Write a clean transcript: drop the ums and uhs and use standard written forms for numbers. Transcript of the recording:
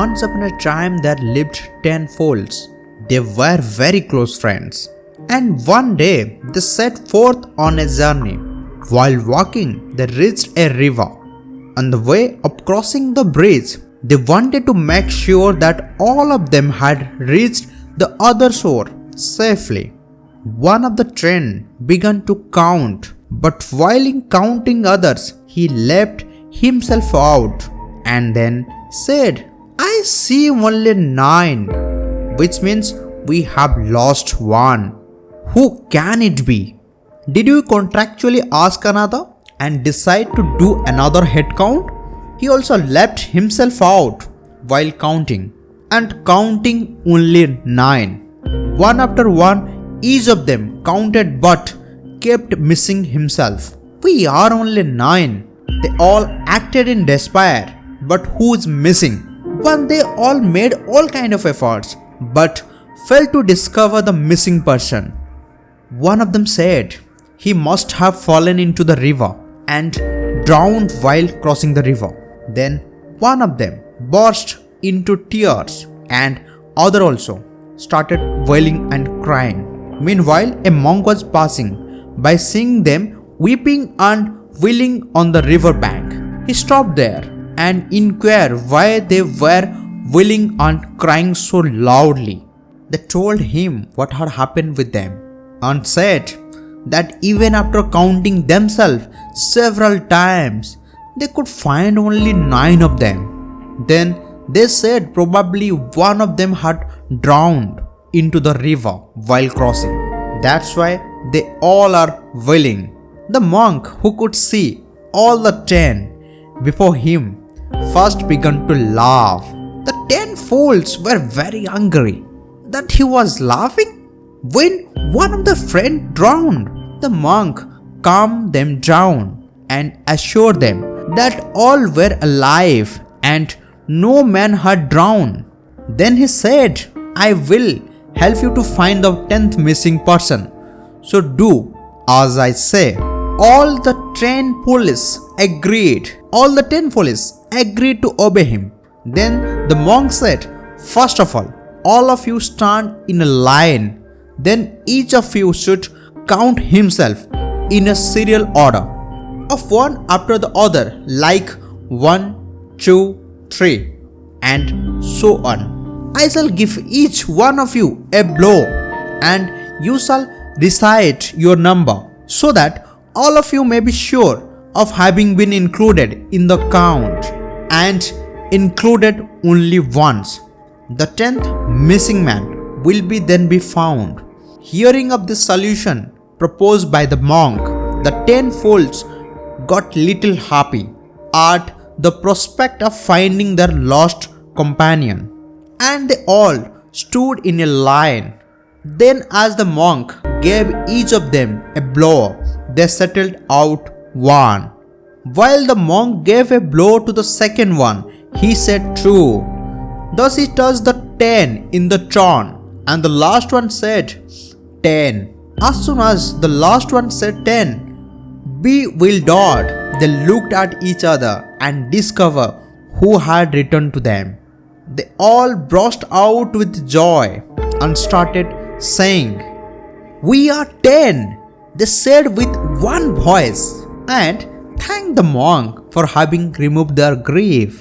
Once upon a time there lived 10 foals. They were very close friends. And one day they set forth on a journey. While walking, they reached a river. On the way of crossing the bridge, they wanted to make sure that all of them had reached the other shore safely. One of the train began to count, but while in counting others, he left himself out and then said, "I see only 9, which means we have lost one. Who can it be?" Did you contractually ask another and decide to do another head count? He also left himself out while counting and counting only 9. One after one, each of them counted but kept missing himself. "We are only 9. They all acted in despair. But who is missing?" When they all made all kind of efforts but failed to discover the missing person. One of them said he must have fallen into the river and drowned while crossing the river. Then one of them burst into tears and other also started wailing and crying. Meanwhile, a monk was passing by, seeing them weeping and wailing on the river bank. He stopped there and inquired why they were wailing and crying so loudly. They told him what had happened with them and said that even after counting themselves several times, they could find only 9 of them. Then they said probably one of them had drowned into the river while crossing. That's why they all are wailing. The monk, who could see all the 10 before him, first began to laugh. The 10 fools were very angry that he was laughing when one of the friends drowned. The monk calmed them down and assured them that all were alive and no man had drowned. Then he said, "I will help you to find the 10th missing person. So do as I say." All the 10 police agreed. All the 10 police agreed to obey him. Then the monk said, "First of all of you stand in a line. Then each of you should count himself in a serial order of one after the other, like 1, 2, 3, and so on. I shall give each one of you a blow, and you shall recite your number, so that all of you may be sure of having been included in the count, and included only once. The 10th missing man will be then be found." Hearing of this solution proposed by the monk, the 10 fools got little happy at the prospect of finding their lost companion, and they all stood in a line. Then as the monk gave each of them a blow, they settled out one. While the monk gave a blow to the second one, he said, "True." Thus he touched the 10 in the turn, and the last one said 10. As soon as the last one said 10, bewildered, they looked at each other and discovered who had returned to them. They all burst out with joy and started saying, "We are 10, they said with one voice, and thanked the monk for having removed their grief.